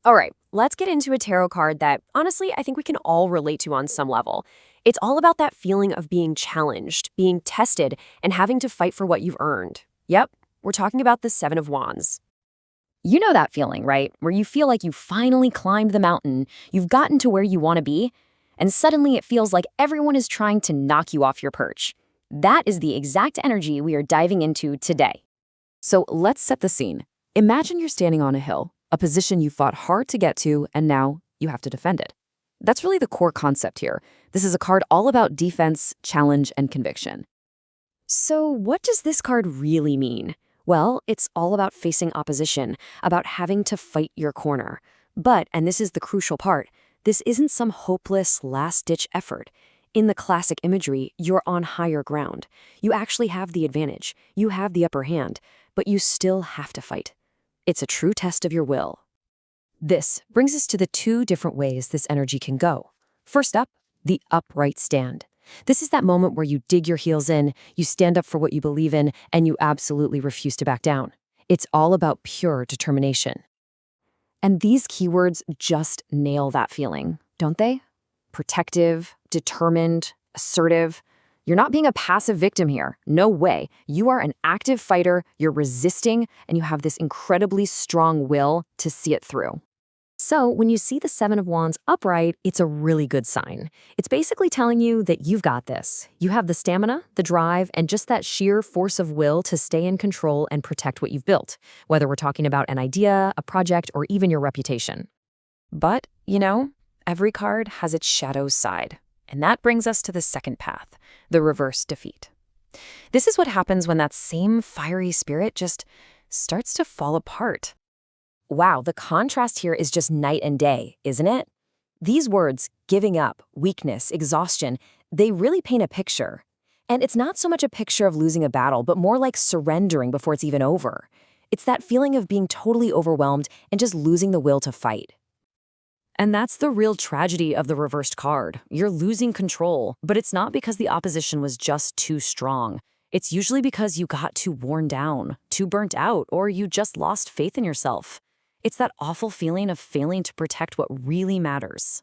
All right, let's get into a tarot card that, honestly, I think we can all relate to on some level. It's all about that feeling of being challenged, being tested, and having to fight for what you've earned. Yep, we're talking about the Seven of Wands. You know that feeling, right? Where you feel like you finally climbed the mountain, you've gotten to where you want to be, and suddenly it feels like everyone is trying to knock you off your perch. That is the exact energy we are diving into today. So let's set the scene. Imagine you're standing on a hill, a position you fought hard to get to, and now you have to defend it. That's really the core concept here. This is a card all about defense, challenge, and conviction. So, what does this card really mean? Well, it's all about facing opposition, about having to fight your corner. But, and this is the crucial part, this isn't some hopeless, last-ditch effort. In the classic imagery, you're on higher ground. You actually have the advantage. You have the upper hand, but you still have to fight. It's a true test of your will. This brings us to the two different ways this energy can go. First up, the upright stand. This is that moment where you dig your heels in, you stand up for what you believe in, and you absolutely refuse to back down. It's all about pure determination. And these keywords just nail that feeling, don't they? Protective, determined, assertive. You're not being a passive victim here. No way. You are an active fighter, you're resisting, and you have this incredibly strong will to see it through. So when you see the Seven of Wands upright, it's a really good sign. It's basically telling you that you've got this. You have the stamina, the drive, and just that sheer force of will to stay in control and protect what you've built, whether we're talking about an idea, a project, or even your reputation. But, every card has its shadow side. And that brings us to the second path, the reverse defeat. This is what happens when that same fiery spirit just starts to fall apart. Wow, the contrast here is just night and day, isn't it? These words, giving up, weakness, exhaustion, they really paint a picture. And it's not so much a picture of losing a battle, but more like surrendering before it's even over. It's that feeling of being totally overwhelmed and just losing the will to fight. And that's the real tragedy of the reversed card. You're losing control, but it's not because the opposition was just too strong. It's usually because you got too worn down, too burnt out, or you just lost faith in yourself. It's that awful feeling of failing to protect what really matters.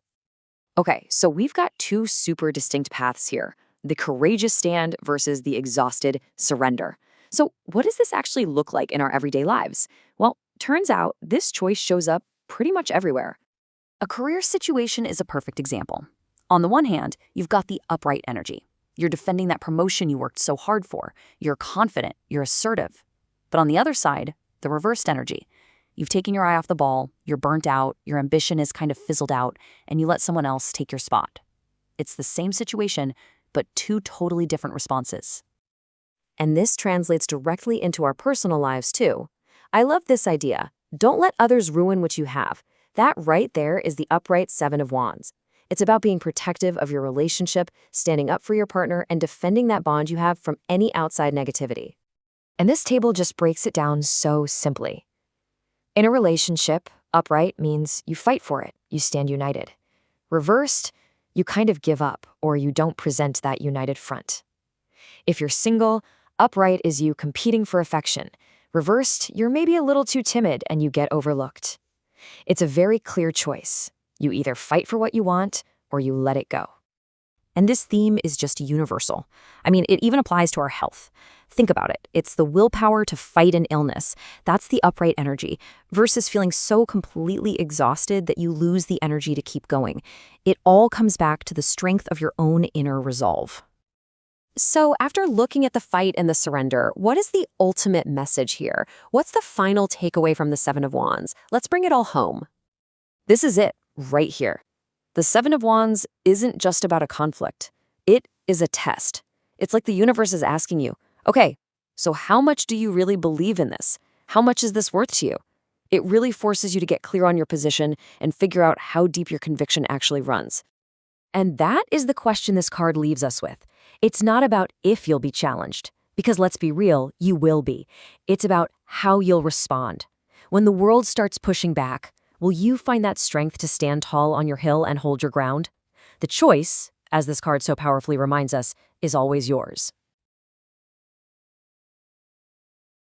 Okay, so we've got two super distinct paths here, the courageous stand versus the exhausted surrender. So what does this actually look like in our everyday lives? Well, turns out this choice shows up pretty much everywhere. A career situation is a perfect example. On the one hand, you've got the upright energy. You're defending that promotion you worked so hard for. You're confident, you're assertive. But on the other side, the reversed energy. You've taken your eye off the ball, you're burnt out, your ambition is kind of fizzled out, and you let someone else take your spot. It's the same situation, but two totally different responses. And this translates directly into our personal lives, too. I love this idea. Don't let others ruin what you have. That right there is the upright Seven of Wands. It's about being protective of your relationship, standing up for your partner, and defending that bond you have from any outside negativity. And this table just breaks it down so simply. In a relationship, upright means you fight for it, you stand united. Reversed, you kind of give up, or you don't present that united front. If you're single, upright is you competing for affection. Reversed, you're maybe a little too timid and you get overlooked. It's a very clear choice. You either fight for what you want or you let it go. And this theme is just universal. I mean, it even applies to our health. Think about it. It's the willpower to fight an illness. That's the upright energy, versus feeling so completely exhausted that you lose the energy to keep going. It all comes back to the strength of your own inner resolve. So after looking at the fight and the surrender, what is the ultimate message here? What's the final takeaway from the Seven of Wands? Let's bring it all home. This is it, right here. The Seven of Wands isn't just about a conflict. It is a test. It's like the universe is asking you, okay, so how much do you really believe in this? How much is this worth to you? It really forces you to get clear on your position and figure out how deep your conviction actually runs. And that is the question this card leaves us with. It's not about if you'll be challenged, because let's be real, you will be. It's about how you'll respond. When the world starts pushing back, will you find that strength to stand tall on your hill and hold your ground? The choice, as this card so powerfully reminds us, is always yours.